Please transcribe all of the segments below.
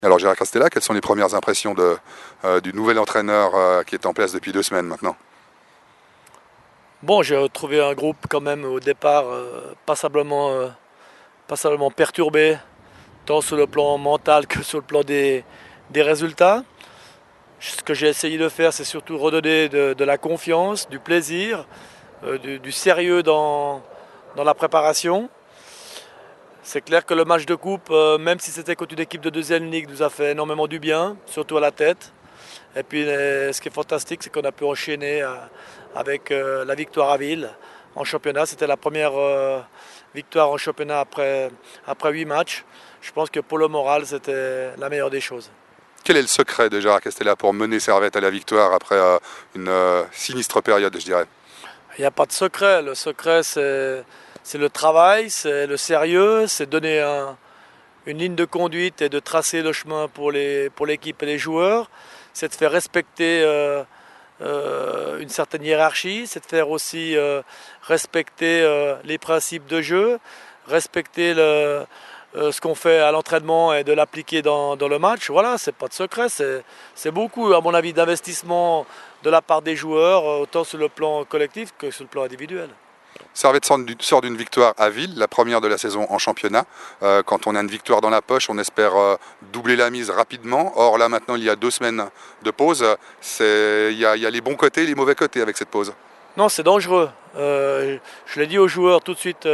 Alors Gérard Castella, quelles sont les premières impressions du nouvel entraîneur qui est en place depuis 2 semaines maintenant? Bon, j'ai trouvé un groupe quand même au départ passablement perturbé, tant sur le plan mental que sur le plan des résultats. Ce que j'ai essayé de faire, c'est surtout redonner de la confiance, du plaisir, du sérieux dans la préparation. C'est clair que le match de coupe, même si c'était contre une équipe de deuxième ligue, nous a fait énormément du bien, surtout à la tête. Et puis ce qui est fantastique, c'est qu'on a pu enchaîner avec la victoire à Ville en championnat. C'était la première victoire en championnat après 8 matchs. Je pense que pour le moral, c'était la meilleure des choses. Quel est le secret de Gérard Castella pour mener Servette à la victoire après une sinistre période, je dirais? Il n'y a pas de secret. Le secret, c'est le travail, c'est le sérieux, c'est donner une ligne de conduite et de tracer le chemin pour l'équipe et les joueurs. C'est de faire respecter une certaine hiérarchie, c'est de faire aussi respecter les principes de jeu, respecter ce qu'on fait à l'entraînement et de l'appliquer dans le match. Voilà, c'est pas de secret, c'est beaucoup, à mon avis, d'investissement de la part des joueurs, autant sur le plan collectif que sur le plan individuel. Servette sort d'une victoire à Ville, la première de la saison en championnat. Quand on a une victoire dans la poche, on espère doubler la mise rapidement. Or là maintenant, il y a 2 semaines de pause. Il y a les bons côtés et les mauvais côtés avec cette pause. Non, c'est dangereux. Je l'ai dit aux joueurs tout de suite,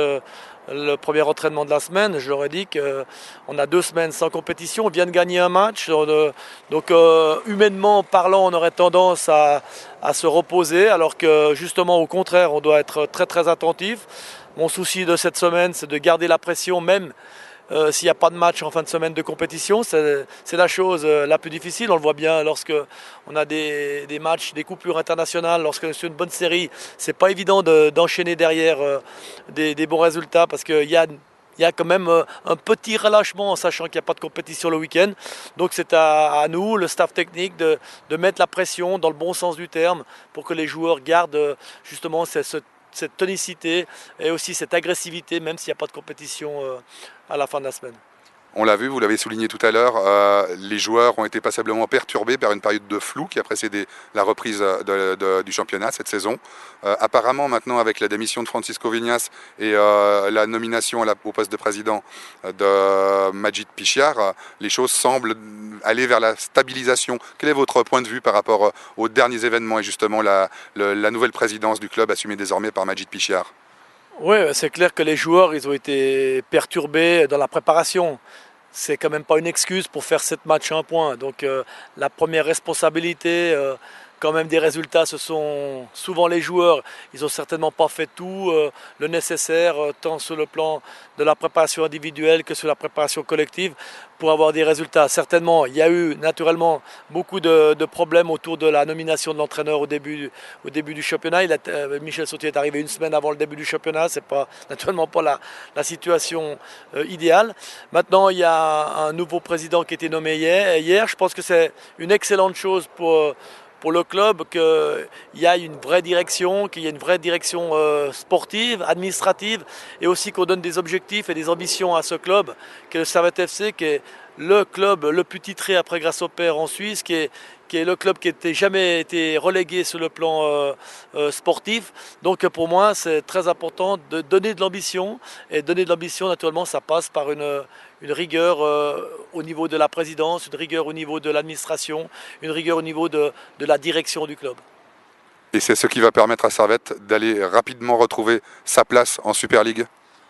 le premier entraînement de la semaine, je leur ai dit qu'on a 2 semaines sans compétition, on vient de gagner un match. Donc humainement parlant, on aurait tendance à se reposer, alors que justement au contraire, on doit être très très attentif. Mon souci de cette semaine, c'est de garder la pression même s'il n'y a pas de match en fin de semaine de compétition. C'est la chose la plus difficile. On le voit bien lorsque on a des matchs, des coupures internationales, lorsque c'est une bonne série, c'est pas évident d'enchaîner derrière des bons résultats parce qu'il y a quand même un petit relâchement en sachant qu'il n'y a pas de compétition le week-end. Donc c'est à nous, le staff technique, de mettre la pression dans le bon sens du terme pour que les joueurs gardent justement cette tonicité et aussi cette agressivité, même s'il n'y a pas de compétition à la fin de la semaine. On l'a vu, vous l'avez souligné tout à l'heure, les joueurs ont été passablement perturbés par une période de flou qui a précédé la reprise du championnat cette saison. Apparemment maintenant, avec la démission de Francisco Vignas et la nomination au poste de président de Majid Pichiar, les choses semblent aller vers la stabilisation. Quel est votre point de vue par rapport aux derniers événements et justement la nouvelle présidence du club assumée désormais par Majid Pichiar? Oui, c'est clair que les joueurs, ils ont été perturbés dans la préparation. C'est quand même pas une excuse pour faire 7 matchs à un point. Donc la première responsabilité quand même des résultats, ce sont souvent les joueurs. Ils n'ont certainement pas fait tout le nécessaire, tant sur le plan de la préparation individuelle que sur la préparation collective, pour avoir des résultats. Certainement, il y a eu naturellement beaucoup de problèmes autour de la nomination de l'entraîneur au début du championnat. Michel Sautier est arrivé 1 semaine avant le début du championnat. C'est pas naturellement pas la situation idéale. Maintenant, il y a un nouveau président qui a été nommé hier. Je pense que c'est une excellente chose pour le club, qu'il y a une vraie direction, qu'il y ait une vraie direction sportive, administrative, et aussi qu'on donne des objectifs et des ambitions à ce club, qui est le Servette FC, qui est le club le plus titré après Grasshopper en Suisse, qui est le club qui n'a jamais été relégué sur le plan sportif. Donc pour moi, c'est très important de donner de l'ambition. Et donner de l'ambition, naturellement, ça passe par une rigueur au niveau de la présidence, une rigueur au niveau de l'administration, une rigueur au niveau de la direction du club. Et c'est ce qui va permettre à Servette d'aller rapidement retrouver sa place en Super League?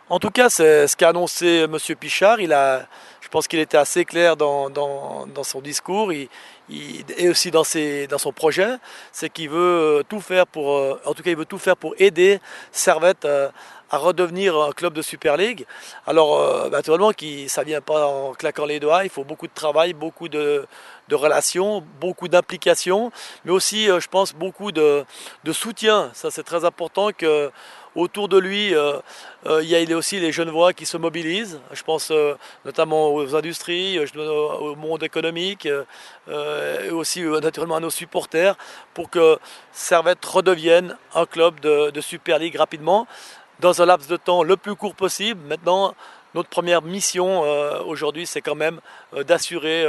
En tout cas, c'est ce qu'a annoncé M. Pichard. Je pense qu'il était assez clair dans son discours et aussi dans son projet. C'est qu'il veut tout faire il veut tout faire pour aider Servette à redevenir un club de Super League. Alors, naturellement, ça ne vient pas en claquant les doigts. Il faut beaucoup de travail, beaucoup de relations, beaucoup d'implications, mais aussi, je pense, beaucoup de soutien. Ça, c'est très important que autour de lui, il y a aussi les Genevois qui se mobilisent. Je pense notamment aux industries, au monde économique, et aussi naturellement à nos supporters, pour que Servette redevienne un club de Super League rapidement, dans un laps de temps le plus court possible. Maintenant, notre première mission aujourd'hui, c'est quand même d'assurer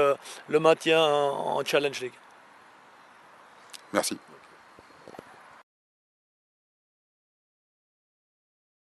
le maintien en Challenge League. Merci.